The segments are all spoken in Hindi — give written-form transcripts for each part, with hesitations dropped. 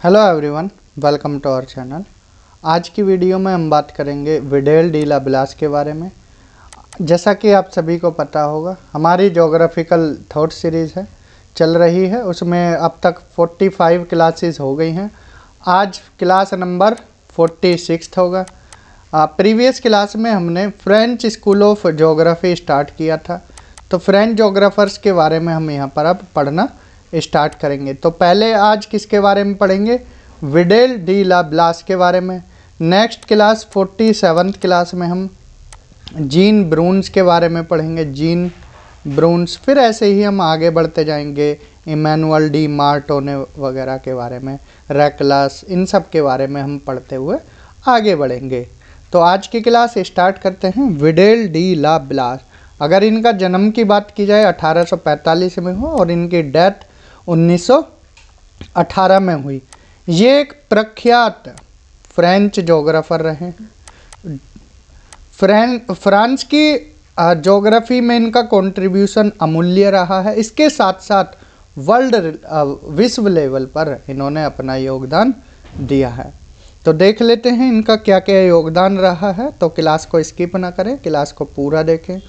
Hello everyone, welcome to our channel. आज की वीडियो में हम बात करेंगे विडेल डी लाब्लास के बारे में। जैसा कि आप सभी को पता होगा, हमारी ज्योग्राफिकल थॉट सीरीज़ है चल रही है, उसमें अब तक 45 क्लासेस हो गई हैं। आज क्लास नंबर 46 होगा। प्रीवियस क्लास में हमने French school of geography start किया था, तो फ्रेंच ज्योग्राफर्स के बारे में हम यहाँ पर अब पढ़ना स्टार्ट करेंगे। तो पहले आज किसके बारे में पढ़ेंगे? विडेल डी लाब्लास के बारे में। नेक्स्ट क्लास 47th क्लास में हम जीन ब्रून्स के बारे में पढ़ेंगे, जीन ब्रून्स। फिर ऐसे ही हम आगे बढ़ते जाएंगे, इमैनुअल डी मार्टोने वगैरह के बारे में, रेकलस, इन सब के बारे में हम पढ़ते हुए आगे बढ़ेंगे। तो आज की क्लास स्टार्ट करते हैं। विडेल डी लाब्लास, अगर इनका जन्म की बात की जाए 1845 में हो और इनकी डेथ 1918 में हुई। ये एक प्रख्यात फ्रेंच ज्योग्राफर रहे। फ्रांस की ज्योग्राफी में इनका कंट्रीब्यूशन अमूल्य रहा है। इसके साथ साथ विश्व लेवल पर इन्होंने अपना योगदान दिया है। तो देख लेते हैं इनका क्या क्या योगदान रहा है। तो क्लास को स्किप ना करें, क्लास को पूरा देखें।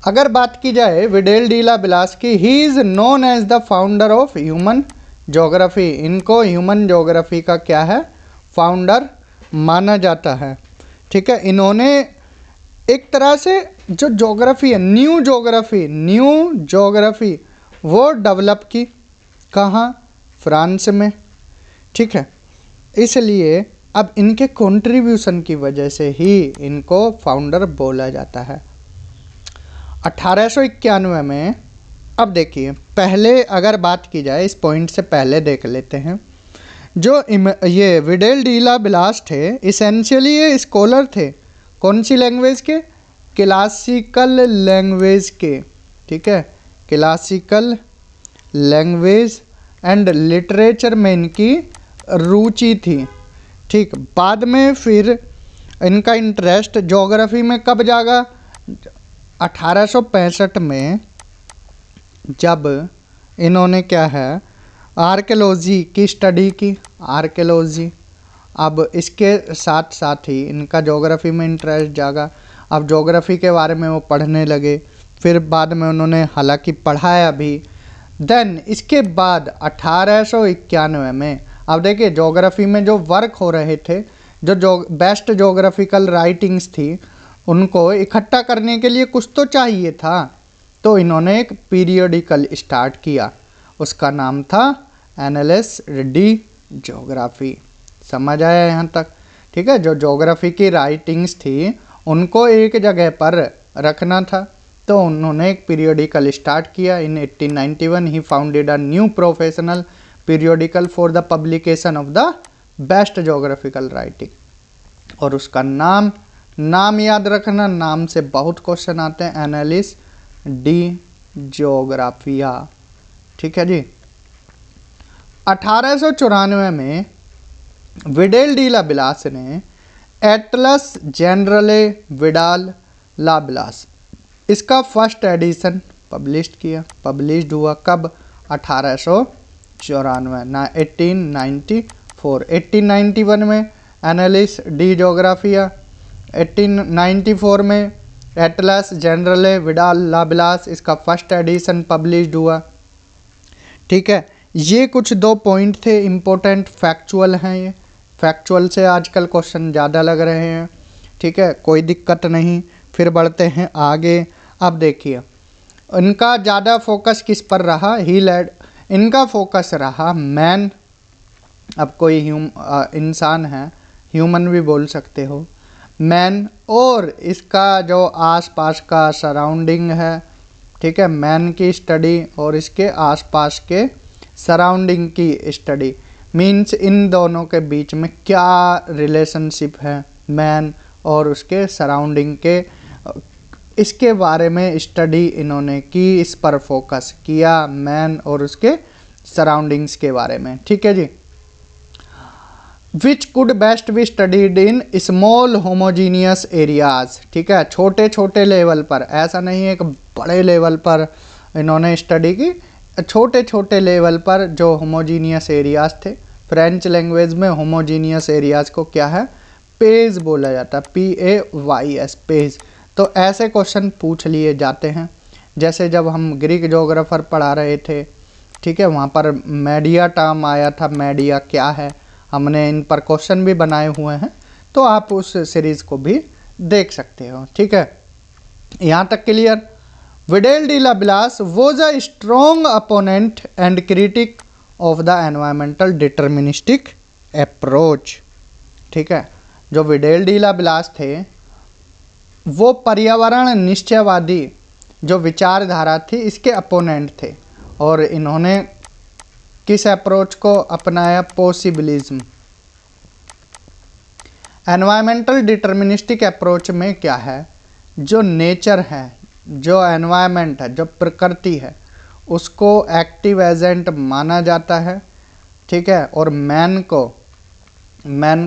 अगर बात की जाए विडेल डी लाब्लास की, he is known as the founder of human geography. इनको ह्यूमन ज्योग्राफी का क्या है? फाउंडर माना जाता है। ठीक है, इन्होंने एक तरह से जो ज्योग्राफी है, न्यू ज्योग्राफी वो डेवलप की। कहाँ? फ्रांस में। ठीक है, इसलिए अब इनके कंट्रीब्यूशन की वजह से ही इनको फाउंडर बोला जाता है। 1891 में, अब देखिए, पहले अगर बात की जाए, इस पॉइंट से पहले देख लेते हैं। जो ये विडेल डी लाब्लास थे, इसेंशियली ये स्कॉलर थे। कौन सी लैंग्वेज के? क्लासिकल लैंग्वेज के। ठीक है, क्लासिकल लैंग्वेज एंड लिटरेचर में इनकी रुचि थी। ठीक, बाद में फिर इनका इंटरेस्ट ज्योग्राफी में कब जागा? 1865 में, जब इन्होंने क्या है, आर्कियोलॉजी की स्टडी की। आर्कियोलॉजी, अब इसके साथ साथ ही इनका ज्योग्राफी में इंटरेस्ट जागा। अब ज्योग्राफी के बारे में वो पढ़ने लगे। फिर बाद में उन्होंने हालांकि पढ़ाया भी। देन इसके बाद 1891 में, अब देखिए, ज्योग्राफी में जो वर्क हो रहे थे, जो बेस्ट ज्योग्राफिकल राइटिंग्स थी, उनको इकट्ठा करने के लिए कुछ तो चाहिए था। तो इन्होंने एक पीरियडिकल स्टार्ट किया, उसका नाम था एनालिस डी ज्योग्राफी। समझ आया यहाँ तक? ठीक है, जो ज्योग्राफी की राइटिंग्स थी उनको एक जगह पर रखना था, तो उन्होंने एक पीरियडिकल स्टार्ट किया। इन 1891 ही founded a new professional periodical for the publication of the best geographical writing. और उसका नाम याद रखना, नाम से बहुत क्वेश्चन आते हैं, एनालिस डी ज्योग्राफिया। ठीक है जी। 1894 में विडेल डी लाब्लास ने एटलस जनरले विडाल लाब्लास, इसका फर्स्ट एडिशन पब्लिश्ड हुआ। कब? 1894 ना 1894। 1891 में एनालिस डी ज्योग्राफिया, 1894 में एटलस जनरले विडाल लाब्लास, इसका फर्स्ट एडिशन पब्लिश्ड हुआ। ठीक है, ये कुछ दो पॉइंट थे, इम्पोर्टेंट फैक्चुअल हैं। ये फैक्चुअल से आजकल क्वेश्चन ज़्यादा लग रहे हैं। ठीक है, कोई दिक्कत नहीं। फिर बढ़ते हैं आगे। अब देखिए, इनका ज़्यादा फोकस किस पर रहा? इनका फोकस रहा मैन। अब कोई इंसान है, ह्यूमन भी बोल सकते हो, मैन, और इसका जो आसपास का सराउंडिंग है। ठीक है, मैन की स्टडी और इसके आसपास के सराउंडिंग की स्टडी, मीन्स इन दोनों के बीच में क्या रिलेशनशिप है मैन और उसके सराउंडिंग के, इसके बारे में स्टडी इन्होंने की। इस पर फोकस किया, मैन और उसके सराउंडिंग्स के बारे में। ठीक है जी। Which could best be studied in small homogeneous areas. ठीक है, छोटे छोटे लेवल पर, ऐसा नहीं है एक बड़े लेवल पर इन्होंने स्टडी की, छोटे छोटे लेवल पर जो होमोजीनियस एरियाज थे, फ्रेंच लैंग्वेज में होमोजीनियस एरियाज को क्या है, पेज बोला जाता है, PAYS, पेज। तो ऐसे क्वेश्चन पूछ लिए जाते हैं। जैसे जब हम ग्रीक ज्योग्राफर पढ़ा रहे थे, ठीक है, वहाँ पर मीडिया टर्म आया था, मीडिया क्या है, हमने इन पर क्वेश्चन भी बनाए हुए हैं, तो आप उस सीरीज़ को भी देख सकते हो। ठीक है, यहाँ तक clear. Vidal de la Blache was a strong opponent and critic of the environmental deterministic approach. ठीक है, जो विडेल डी लाब्लास थे वो पर्यावरण निश्चयवादी जो विचारधारा थी इसके अपोनेंट थे, और इन्होंने किस अप्रोच को अपनाया, पॉसिबिलिज्म। एनवायरमेंटल डिटर्मिनिस्टिक अप्रोच में क्या है, जो नेचर है, जो एनवायरमेंट है, जो प्रकृति है, उसको एक्टिव एजेंट माना जाता है। ठीक है, और मैन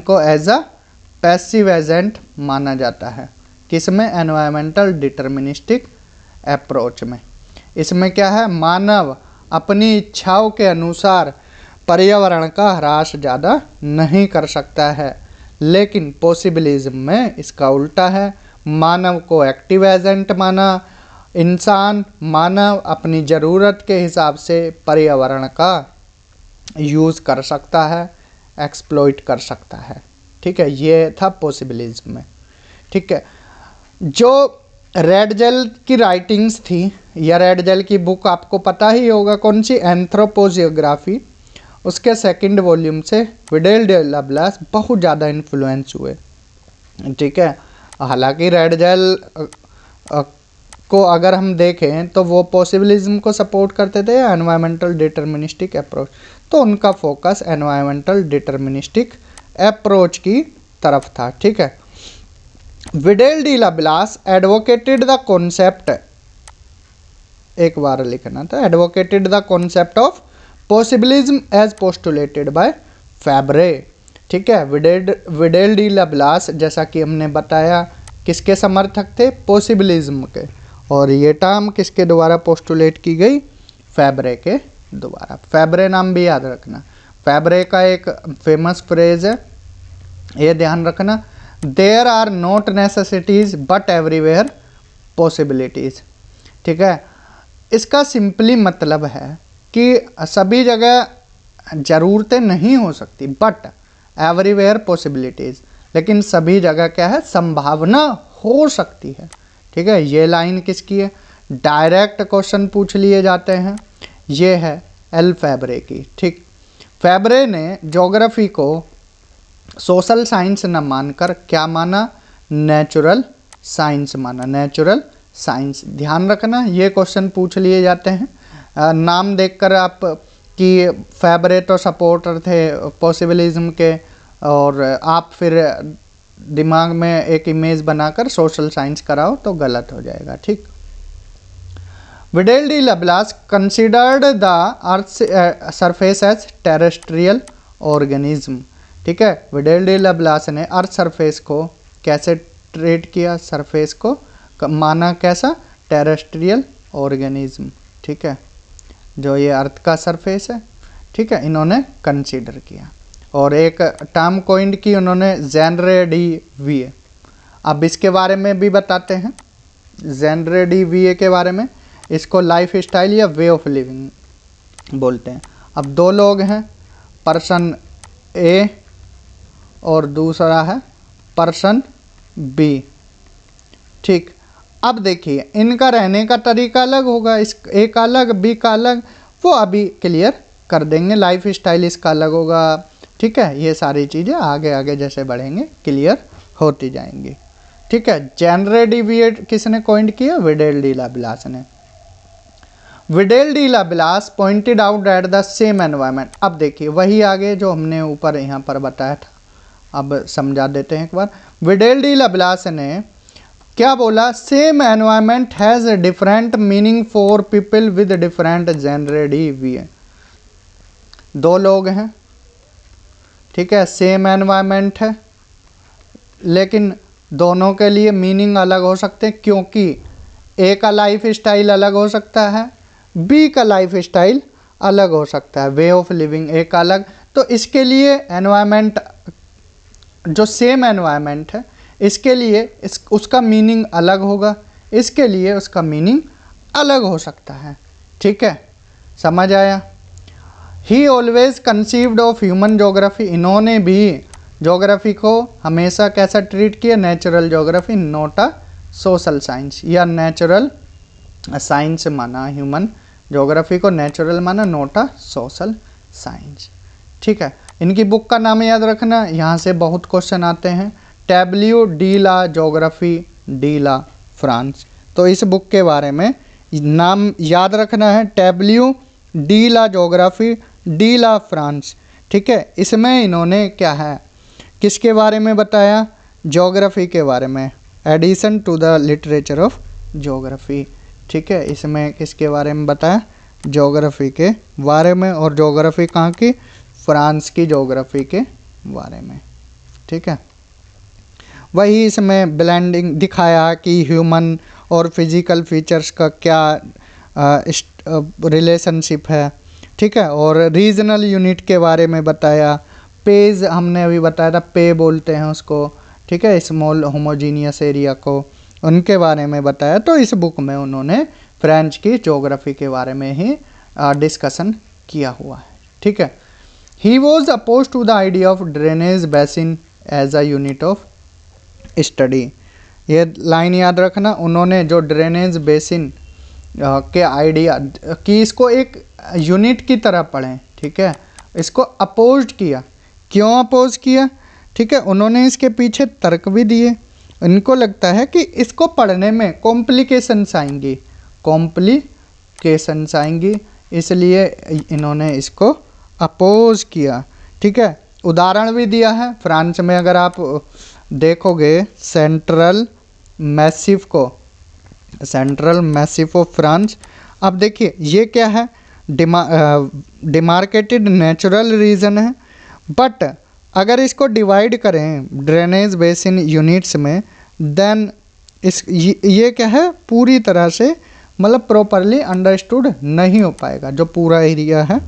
को एज अ पैसिव एजेंट माना जाता है। किसमें, एनवायरमेंटल डिटर्मिनिस्टिक अप्रोच में। इसमें क्या है, मानव अपनी इच्छाओं के अनुसार पर्यावरण का ह्रास ज़्यादा नहीं कर सकता है, लेकिन पॉसिबिलिज्म में इसका उल्टा है। मानव को एक्टिव एजेंट माना, इंसान मानव अपनी ज़रूरत के हिसाब से पर्यावरण का यूज़ कर सकता है, एक्सप्लॉइट कर सकता है। ठीक है, ये था पॉसिबिलिज्म में। ठीक है, जो रेड जेल की राइटिंग्स थी, या रेड जेल की बुक आपको पता ही होगा कौन सी, एंथ्रोपोजियोग्राफी, उसके सेकंड वॉल्यूम से विडेल डी लाब्लास बहुत ज़्यादा इन्फ्लुएंस हुए। ठीक है, हालांकि रेड जेल को अगर हम देखें तो वो पॉसिबिलिज्म को सपोर्ट करते थे, एनवायरमेंटल डिटर्मिनिस्टिक अप्रोच, तो उनका फोकस एनवायरमेंटल डिटर्मिनिस्टिक अप्रोच की तरफ था। ठीक है, Vidal de la Blache advocated the concept, एक बार लिखना था, advocated the concept of possibilism as postulated by Febvre. ठीक है, विडेल डी लाब्लास जैसा कि हमने बताया किसके समर्थक थे, पॉसिबिलिज्म के, और ये टर्म किसके द्वारा पोस्टुलेट की गई, फैब्रे के द्वारा। फैब्रे नाम भी याद रखना, फैब्रे का एक फेमस फ्रेज है, ये ध्यान रखना, there are not necessities but everywhere possibilities. ठीक है, इसका सिंपली मतलब है कि सभी जगह ज़रूरतें नहीं हो सकती, बट एवरीवेयर पॉसिबिलिटीज़, लेकिन सभी जगह क्या है, संभावना हो सकती है। ठीक है, ये लाइन किसकी है, डायरेक्ट क्वेश्चन पूछ लिए जाते हैं, ये है एल फैब्रे की। ठीक, फैब्रे ने ज्योग्राफी को सोशल साइंस न मानकर क्या माना, नेचुरल साइंस माना, नेचुरल साइंस। ध्यान रखना, ये क्वेश्चन पूछ लिए जाते हैं। नाम देखकर आप कि फैब्रे तो सपोर्टर थे पॉसिबिलिज्म के, और आप फिर दिमाग में एक इमेज बनाकर सोशल साइंस कराओ तो गलत हो जाएगा। ठीक, Vidal de la Blache considered the earth surface as terrestrial organism. ठीक है, विडेल डी लाब्लास ने अर्थ सरफेस को कैसे ट्रीट किया, सरफेस को माना कैसा, टेरेस्ट्रियल ऑर्गेनिज्म। ठीक है, जो ये अर्थ का सरफेस है, ठीक है, इन्होंने कंसीडर किया, और एक टर्म कॉइंड की उन्होंने, जेनरे डी वीए। अब इसके बारे में भी बताते हैं, जेनरे डी वीए के बारे में। इसको लाइफ स्टाइल या वे ऑफ लिविंग बोलते हैं। अब दो लोग हैं, पर्सन ए और दूसरा है पर्सन बी। ठीक, अब देखिए इनका रहने का तरीका अलग होगा, इस ए का अलग, बी का अलग, वो अभी क्लियर कर देंगे। लाइफ स्टाइल इसका अलग होगा। ठीक है, ये सारी चीज़ें आगे आगे जैसे बढ़ेंगे क्लियर होती जाएंगी। ठीक है, जेनरे डिविएट किसने कॉइंड किया, विडेल डी लाब्लास ने। Vidal de la Blache pointed out at the same environment. अब देखिए वही आगे जो हमने ऊपर यहाँ पर बताया था, अब समझा देते हैं एक बार। विडेल डी लाब्लास ने क्या बोला, same environment has different meaning for people with different genre de vie. दो लोग हैं, ठीक है, सेम एनवायरनमेंट है, लेकिन दोनों के लिए मीनिंग अलग हो सकते हैं, क्योंकि एक का लाइफ स्टाइल अलग हो सकता है, बी का लाइफ स्टाइल अलग हो सकता है, वे ऑफ लिविंग एक अलग। तो इसके लिए एनवायरनमेंट, जो सेम एनवायरनमेंट है, इसके लिए उसका मीनिंग अलग होगा, इसके लिए उसका मीनिंग अलग हो सकता है। ठीक है, समझ आया। ही always conceived of human geography, इन्होंने भी जोग्राफी को हमेशा कैसा ट्रीट किया, natural geography not a social science, या नेचुरल साइंस माना, ह्यूमन जोग्राफी को नेचुरल माना, नॉट अ सोशल साइंस। ठीक है, इनकी बुक का नाम याद रखना, यहाँ से बहुत क्वेश्चन आते हैं। टैब्ल्यू डी ला जोग्राफी डी ला फ्रांस, तो इस बुक के बारे में नाम याद रखना है, टैब्ल्यू डी ला जोग्राफी डी ला फ्रांस। ठीक है, इसमें इन्होंने क्या है, किसके बारे में बताया, जोग्राफी के बारे में, addition to the literature of geography. ठीक है, इसमें किसके बारे में बताया, जोग्राफी के बारे में, और जोग्राफी कहाँ की, फ्रांस की जोग्राफी के बारे में। ठीक है, वही इसमें ब्लेंडिंग दिखाया कि ह्यूमन और फिजिकल फीचर्स का क्या रिलेशनशिप है। ठीक है, और रीजनल यूनिट के बारे में बताया, पेज हमने अभी बताया था, पे बोलते हैं उसको। ठीक है, स्मॉल होमोजीनियस एरिया को, उनके बारे में बताया। तो इस बुक में उन्होंने फ्रेंच की जोग्राफी के बारे में ही डिस्कशन किया हुआ है। ठीक है, he was oppose to the idea of drainage basin as a unit of study. ये लाइन याद रखना, उन्होंने जो ड्रेनेज बेसिन के आइडिया कि इसको एक यूनिट की तरह पढ़ें। ठीक है, इसको अपोज किया। क्यों अपोज किया, ठीक है, उन्होंने इसके पीछे तर्क भी दिए। इनको लगता है कि इसको पढ़ने में कॉम्प्लिकेशंस आएंगी, इसलिए इन्होंने इसको अपोज किया। ठीक है, उदाहरण भी दिया है। फ्रांस में अगर आप देखोगे सेंट्रल मैसिव ऑफ फ्रांस, अब देखिए ये क्या है, डिमार्केटेड नेचुरल रीजन है, बट अगर इसको डिवाइड करें ड्रेनेज बेसिन यूनिट्स में, देन ये क्या है, पूरी तरह से मतलब प्रॉपरली अंडरस्टूड नहीं हो पाएगा जो पूरा एरिया है।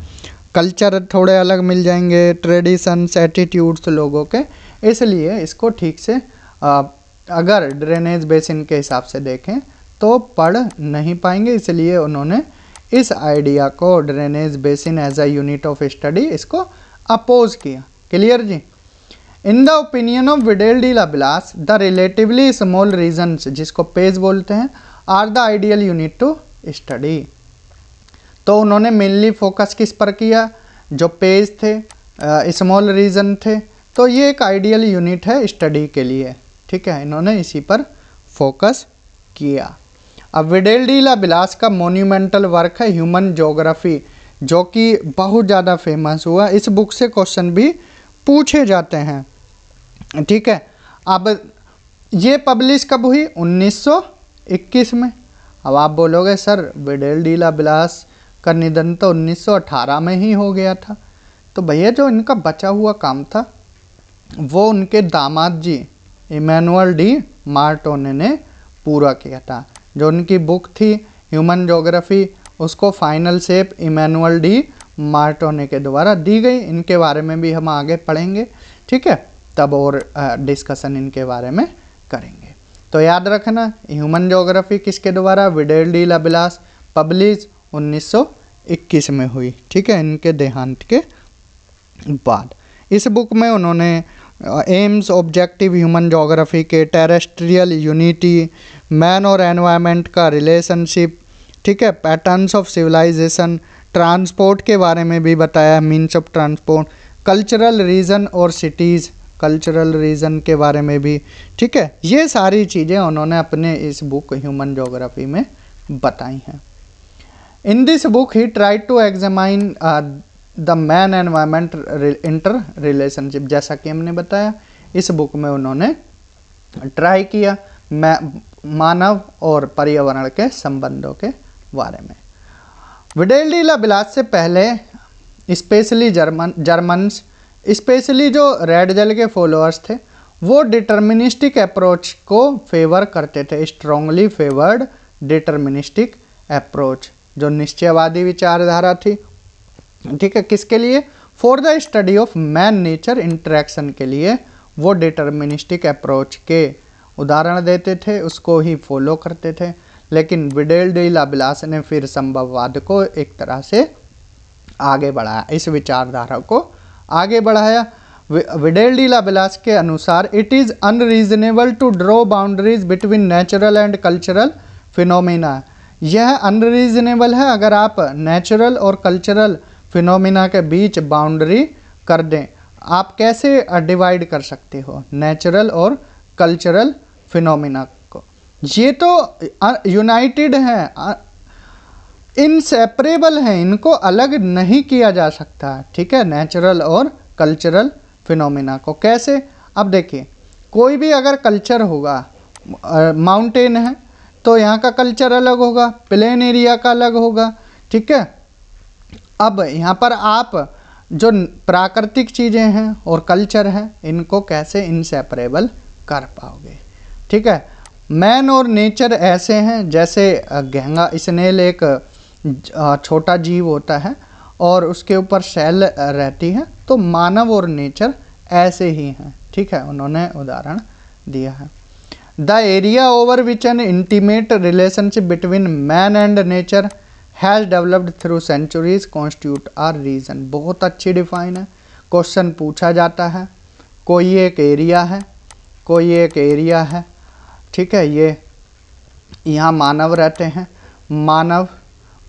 कल्चर थोड़े अलग मिल जाएंगे, ट्रेडिशंस, एटीट्यूड्स लोगों के, इसलिए इसको ठीक से अगर ड्रेनेज बेसिन के हिसाब से देखें तो पढ़ नहीं पाएंगे। इसलिए उन्होंने इस आइडिया को, drainage basin as a unit of study, इसको अपोज किया। क्लियर जी। In the opinion of Vidal de la Blache, the relatively small regions, जिसको पेज बोलते हैं, are the ideal unit to study. तो उन्होंने मेनली फोकस किस पर किया, जो पेज थे, स्मॉल रीजन थे, तो ये एक आइडियल यूनिट है स्टडी के लिए। ठीक है, इन्होंने इसी पर फोकस किया। अब विडेल डी लाब्लास का मोन्यूमेंटल वर्क है ह्यूमन जोग्राफी, जो कि बहुत ज़्यादा फेमस हुआ। इस बुक से क्वेश्चन भी पूछे जाते हैं। ठीक है, अब ये पब्लिश कब हुई, 1921 में। अब आप बोलोगे सर विडेल डी लाब्लास का निधन तो 1918 में ही हो गया था। तो भैया जो इनका बचा हुआ काम था वो उनके दामाद जी इमैनुअल डी मार्टोने ने पूरा किया था। जो उनकी बुक थी ह्यूमन जोग्राफी, उसको फाइनल शेप इमैनुअल डी मार्टोने के द्वारा दी गई। इनके बारे में भी हम आगे पढ़ेंगे। ठीक है, तब और डिस्कशन इनके बारे में करेंगे। तो याद रखना, ह्यूमन जोग्राफी किसके द्वारा, विडेल डी लाब्लास, पब्लिश 1921 में हुई। ठीक है, इनके देहांत के बाद। इस बुक में उन्होंने एम्स, ऑब्जेक्टिव ह्यूमन जोग्राफी के, टेरेस्ट्रियल यूनिटी, मैन और एनवायरनमेंट का रिलेशनशिप, ठीक है, पैटर्न्स ऑफ सिविलाइजेशन, ट्रांसपोर्ट के बारे में भी बताया, means of transport, cultural region और सिटीज़, कल्चरल रीजन के बारे में भी। ठीक है, ये सारी चीज़ें उन्होंने अपने इस बुक ह्यूमन जोग्राफी में बताई हैं। In this book he tried to examine the man environment interrelationship, जैसा कि हमने बताया इस बुक में उन्होंने ट्राई किया मानव और पर्यावरण के संबंधों के बारे में। विडेल डी लाब्लास से पहले स्पेशली जर्मन्स, स्पेशली जो रेड जेल के फॉलोअर्स थे, वो डिटर्मिनिस्टिक अप्रोच को फेवर करते थे, स्ट्रांगली फेवर्ड डिटर्मिनिस्टिक अप्रोच। जो निश्चयवादी विचारधारा थी, ठीक है, किसके लिए? For the study of man nature interaction के लिए वो डिटर्मिनिस्टिक अप्रोच के उदाहरण देते थे, उसको ही फॉलो करते थे। लेकिन विडेल डी लाप्लास ने फिर संभववाद को एक तरह से आगे बढ़ाया, इस विचारधारा को आगे बढ़ाया। विडेल डी लाप्लास के अनुसार it is unreasonable to draw boundaries between natural and cultural phenomena. यह अनरीजनेबल है अगर आप नेचुरल और कल्चरल फिनोमिना के बीच बाउंड्री कर दें। आप कैसे डिवाइड कर सकते हो नेचुरल और कल्चरल फिनोमिना को? ये तो यूनाइटेड हैं, इनसेपरेबल हैं, इनको अलग नहीं किया जा सकता, ठीक है, नेचुरल और कल्चरल फिनोमिना को। कैसे? अब देखिए, कोई भी अगर कल्चर होगा, माउंटेन है तो यहाँ का कल्चर अलग होगा, प्लेन एरिया का अलग होगा, ठीक है। अब यहाँ पर आप जो प्राकृतिक चीज़ें हैं और कल्चर है, इनको कैसे इनसेपरेबल कर पाओगे, ठीक है। मैन और नेचर ऐसे हैं जैसे घैंगा स्नेल एक छोटा जीव होता है और उसके ऊपर सेल रहती है, तो मानव और नेचर ऐसे ही हैं, ठीक है, उन्होंने उदाहरण दिया है। The area over which an intimate relationship between man and nature has developed through centuries constitute our region. बहुत अच्छी डिफाइन है। क्वेश्चन पूछा जाता है, कोई एक एरिया है, कोई एक एरिया है, ठीक है, ये यहाँ मानव रहते हैं,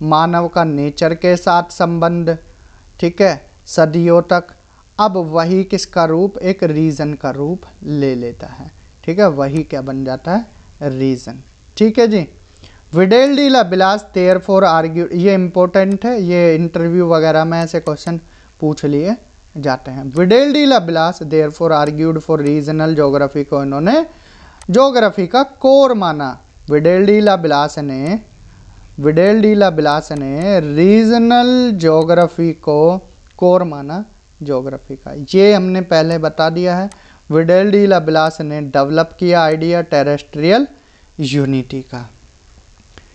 मानव का नेचर के साथ संबंध, ठीक है, सदियों तक। अब वही किसका रूप? एक रीजन का रूप ले लेता है, ठीक है, वही क्या बन जाता है? रीजन, ठीक है जी। Vidal de la Blache therefore argued, ये इम्पोर्टेंट है, ये इंटरव्यू वगैरह में ऐसे क्वेश्चन पूछ लिए जाते हैं। Videl de la Blache therefore argued for regional geography को इन्होंने ज्योग्राफी का कोर माना। विडेल डी लाप्लास ने रीजनल ज्योग्राफी को कोर माना ज्योग्राफी का। ये हमने पहले बता दिया है। विडेल डी लाप्लास ने डेवलप किया आइडिया टेरेस्ट्रियल यूनिटी का,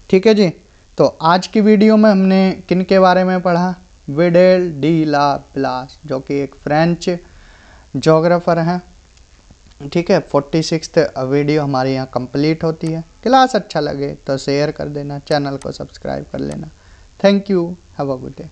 ठीक है जी। तो आज की वीडियो में हमने किन के बारे में पढ़ा? विडेल डी लाप्लास, जो कि एक फ्रेंच ज्योग्राफर हैं, ठीक है। 46th वीडियो हमारे यहाँ कंप्लीट होती है। क्लास अच्छा लगे तो शेयर कर देना, चैनल को सब्सक्राइब कर लेना। Thank you, have a good day.